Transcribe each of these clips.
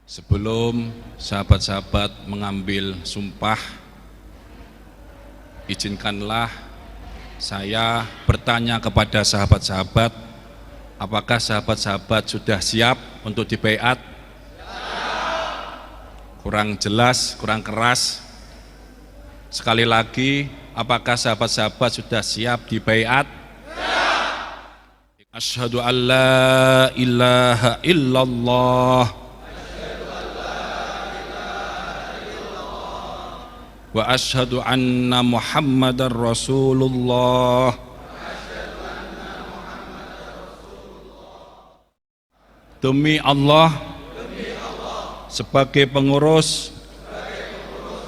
Sebelum sahabat-sahabat mengambil sumpah, izinkanlah saya bertanya kepada sahabat-sahabat, apakah sahabat-sahabat sudah siap untuk dibaiat? Kurang jelas, kurang keras. Sekali lagi, apakah sahabat-sahabat sudah siap dibaiat? Asyhadu an la ilaha illallah wa asyhadu anna Muhammadar Rasulullah. Demi Allah, sebagai pengurus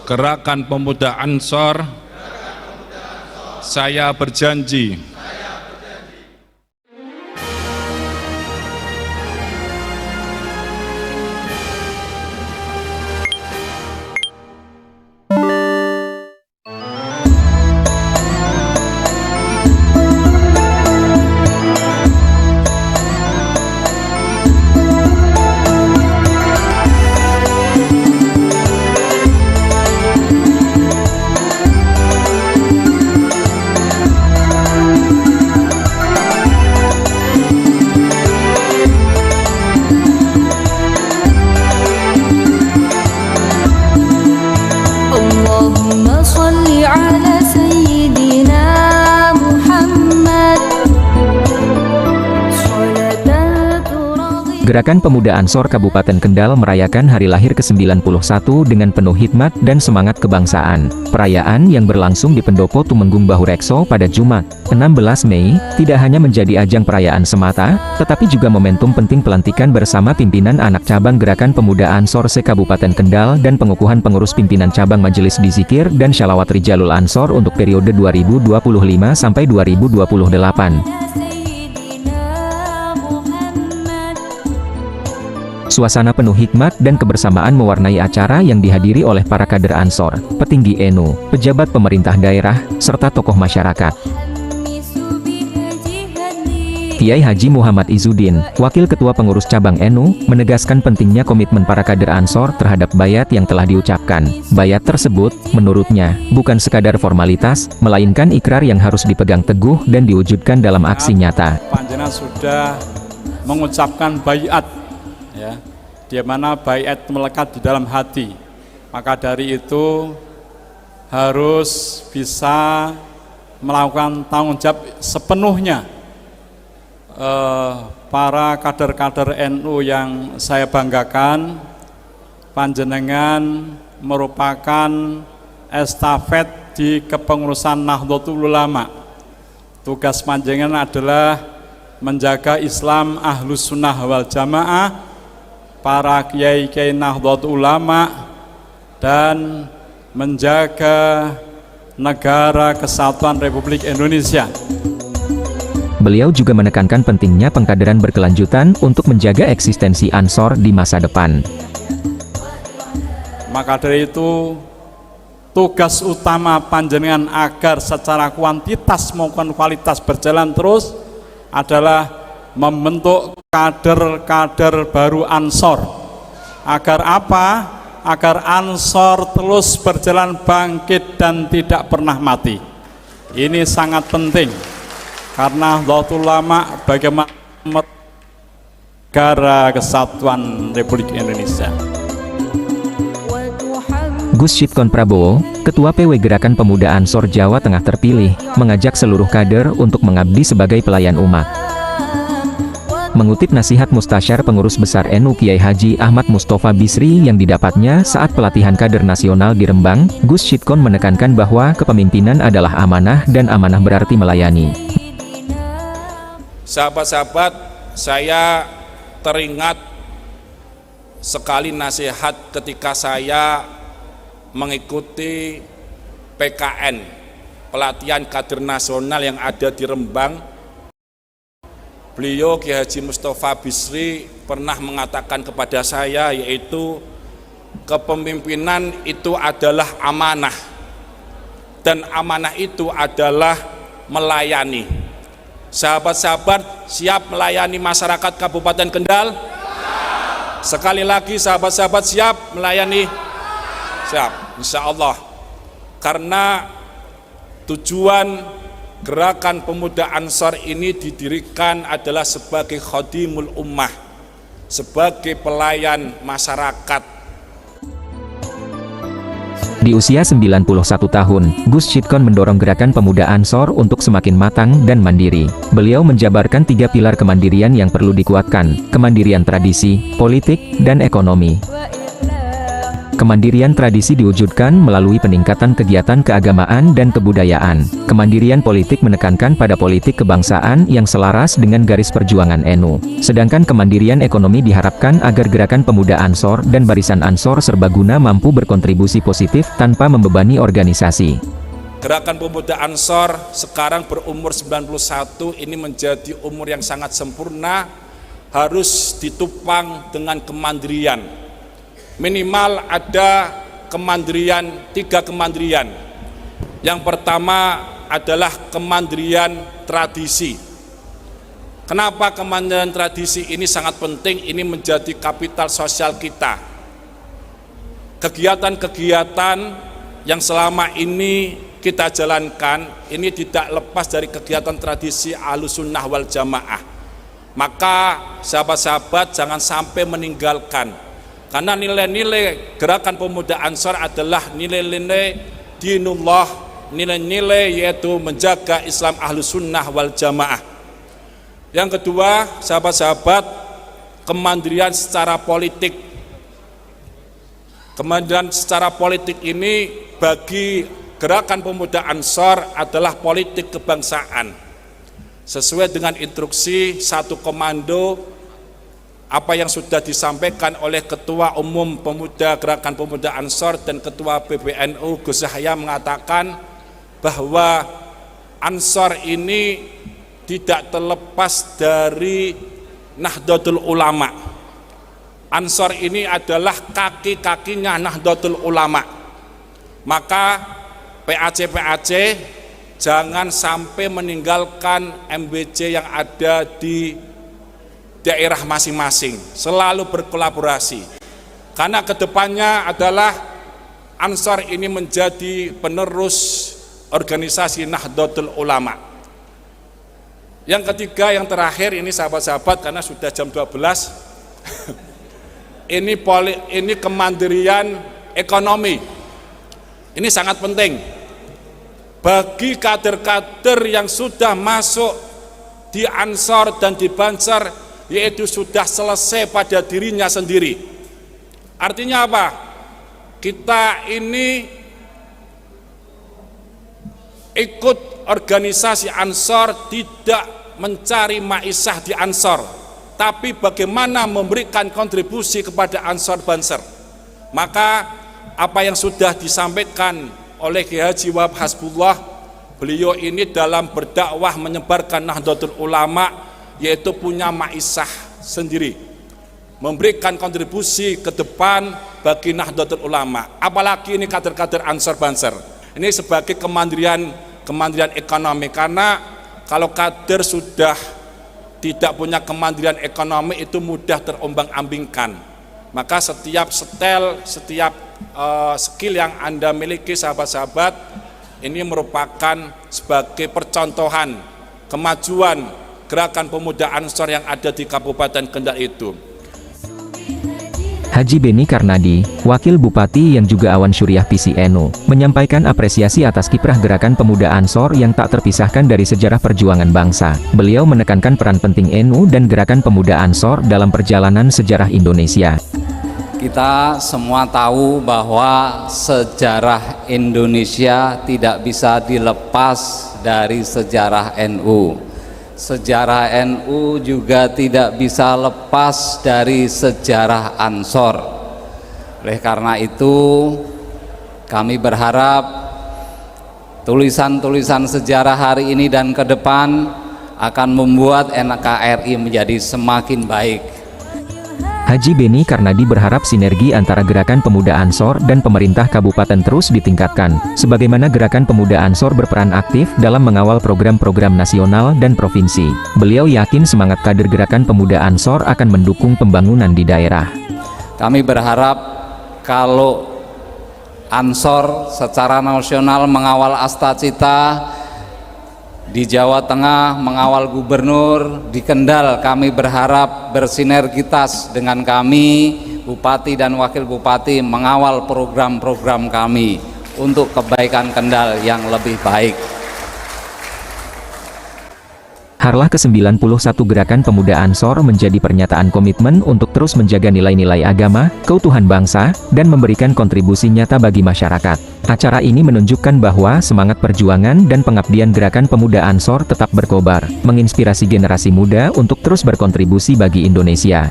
Gerakan Pemuda Ansor, saya berjanji Gerakan Pemuda Ansor Kabupaten Kendal merayakan hari lahir ke-91 dengan penuh hikmat dan semangat kebangsaan. Perayaan yang berlangsung di Pendopo Tumenggung Bahurekso pada Jumat, 16 Mei, tidak hanya menjadi ajang perayaan semata, tetapi juga momentum penting pelantikan bersama pimpinan anak cabang Gerakan Pemuda Ansor se-Kabupaten Kendal dan pengukuhan pengurus pimpinan cabang Majelis Dzikir dan Shalawat Rijalul Ansor untuk periode 2025 sampai 2028. Suasana penuh hikmat dan kebersamaan mewarnai acara yang dihadiri oleh para kader Ansor, petinggi NU, pejabat pemerintah daerah, serta tokoh masyarakat. Kiai Haji Muhammad Izzuddin, Wakil Ketua Pengurus Cabang NU, menegaskan pentingnya komitmen para kader Ansor terhadap baiat yang telah diucapkan. Baiat tersebut, menurutnya, bukan sekadar formalitas, melainkan ikrar yang harus dipegang teguh dan diwujudkan dalam aksi nyata. Panjenengan sudah mengucapkan baiat, ya, di mana baiat melekat di dalam hati. Maka dari itu harus bisa melakukan tanggung jawab sepenuhnya. Para kader-kader NU yang saya banggakan, panjenengan merupakan estafet di kepengurusan Nahdlatul Ulama. Tugas panjenengan adalah menjaga Islam Ahlus Sunnah wal Jamaah, para kiai-kiai Nahdlatul Ulama, dan menjaga negara kesatuan Republik Indonesia. Beliau juga menekankan pentingnya pengkaderan berkelanjutan untuk menjaga eksistensi Ansor di masa depan. Maka dari itu, tugas utama panjenengan agar secara kuantitas maupun kualitas berjalan terus adalah membentuk kader-kader baru Ansor. Agar apa? Agar Ansor terus berjalan bangkit dan tidak pernah mati. Ini sangat penting, karena Nahdlatul Ulama bagaimana negara kesatuan Republik Indonesia. Gus Syidqon Prabowo, Ketua PW Gerakan Pemuda Ansor Jawa Tengah terpilih, mengajak seluruh kader untuk mengabdi sebagai pelayan umat. Mengutip nasihat Mustasyar Pengurus Besar NU Kiai Haji Ahmad Mustofa Bisri yang didapatnya saat pelatihan kader nasional di Rembang, Gus Syidqon menekankan bahwa kepemimpinan adalah amanah dan amanah berarti melayani. sahabat-sahabat, saya teringat sekali nasihat ketika saya mengikuti PKN, pelatihan kader nasional yang ada di Rembang. Beliau Kiai Haji Mustofa Bisri pernah mengatakan kepada saya, yaitu kepemimpinan itu adalah amanah, dan amanah itu adalah melayani. Sahabat-sahabat siap melayani masyarakat Kabupaten Kendal? Sekali lagi sahabat-sahabat siap melayani? Siap, insya Allah. Karena tujuan gerakan pemuda Ansor ini didirikan adalah sebagai khadimul ummah, sebagai pelayan masyarakat. Di usia 91 tahun, Gus Syidqon mendorong gerakan pemuda Ansor untuk semakin matang dan mandiri. Beliau menjabarkan 3 pilar kemandirian yang perlu dikuatkan: kemandirian tradisi, politik, dan ekonomi. Kemandirian tradisi diwujudkan melalui peningkatan kegiatan keagamaan dan kebudayaan. Kemandirian politik menekankan pada politik kebangsaan yang selaras dengan garis perjuangan NU. Sedangkan kemandirian ekonomi diharapkan agar gerakan pemuda Ansor dan barisan Ansor serbaguna mampu berkontribusi positif tanpa membebani organisasi. Gerakan pemuda Ansor sekarang berumur 91, ini menjadi umur yang sangat sempurna, harus ditopang dengan kemandirian. Minimal ada kemandirian, 3 kemandirian. Yang pertama adalah kemandirian tradisi. Kenapa kemandirian tradisi ini sangat penting? Ini menjadi kapital sosial kita. Kegiatan-kegiatan yang selama ini kita jalankan, ini tidak lepas dari kegiatan tradisi Ahlussunnah wal Jamaah. Maka sahabat-sahabat jangan sampai meninggalkan. Karena nilai-nilai gerakan pemuda Ansor adalah nilai-nilai dinullah, nilai-nilai yaitu menjaga Islam Ahlussunnah wal Jamaah. Yang kedua, sahabat-sahabat, kemandirian secara politik. Kemandirian secara politik ini bagi gerakan pemuda Ansor adalah politik kebangsaan. Sesuai dengan instruksi satu komando apa yang sudah disampaikan oleh Ketua Umum Pemuda Gerakan Pemuda Ansor dan Ketua PBNU Gus Yahya mengatakan bahwa Ansor ini tidak terlepas dari Nahdlatul Ulama. Ansor ini adalah kaki-kakinya Nahdlatul Ulama. Maka PAC jangan sampai meninggalkan MBC yang ada di daerah masing-masing, selalu berkolaborasi. Karena kedepannya adalah Ansor ini menjadi penerus organisasi Nahdlatul Ulama. Yang ketiga, yang terakhir ini sahabat-sahabat, karena sudah jam 12 ini kemandirian ekonomi. Ini sangat penting bagi kader-kader yang sudah masuk di Ansor dan di Banser, yaitu sudah selesai pada dirinya sendiri. Artinya apa? Kita ini ikut organisasi Ansor tidak mencari maisah di Ansor, tapi bagaimana memberikan kontribusi kepada Ansor Banser. Maka apa yang sudah disampaikan oleh Kiai Haji Wahab Hasbullah, beliau ini dalam berdakwah menyebarkan Nahdlatul Ulama, yaitu punya maisah sendiri, memberikan kontribusi ke depan bagi Nahdlatul Ulama. Apalagi ini kader-kader Ansor Banser. Ini sebagai kemandirian ekonomi, karena kalau kader sudah tidak punya kemandirian ekonomi itu mudah terombang-ambingkan. Maka setiap skill yang Anda miliki sahabat-sahabat, ini merupakan sebagai percontohan kemajuan gerakan pemuda Ansor yang ada di Kabupaten Kendal itu. Haji Beni Karnadi, Wakil Bupati yang juga Awan Syuriah PCNU, menyampaikan apresiasi atas kiprah gerakan pemuda Ansor yang tak terpisahkan dari sejarah perjuangan bangsa. Beliau menekankan peran penting NU dan gerakan pemuda Ansor dalam perjalanan sejarah Indonesia. Kita semua tahu bahwa sejarah Indonesia tidak bisa dilepas dari sejarah NU. Sejarah NU juga tidak bisa lepas dari sejarah Ansor. Oleh karena itu, kami berharap tulisan-tulisan sejarah hari ini dan ke depan akan membuat NKRI menjadi semakin baik. Haji Beni Karnadi berharap sinergi antara Gerakan Pemuda Ansor dan pemerintah kabupaten terus ditingkatkan, sebagaimana Gerakan Pemuda Ansor berperan aktif dalam mengawal program-program nasional dan provinsi. Beliau yakin semangat kader Gerakan Pemuda Ansor akan mendukung pembangunan di daerah. Kami berharap kalau Ansor secara nasional mengawal Astacita, di Jawa Tengah mengawal gubernur, di Kendal kami berharap bersinergitas dengan kami, Bupati dan Wakil Bupati mengawal program-program kami untuk kebaikan Kendal yang lebih baik. Harlah ke-91 Gerakan Pemuda Ansor menjadi pernyataan komitmen untuk terus menjaga nilai-nilai agama, keutuhan bangsa, dan memberikan kontribusi nyata bagi masyarakat. Acara ini menunjukkan bahwa semangat perjuangan dan pengabdian Gerakan Pemuda Ansor tetap berkobar, menginspirasi generasi muda untuk terus berkontribusi bagi Indonesia.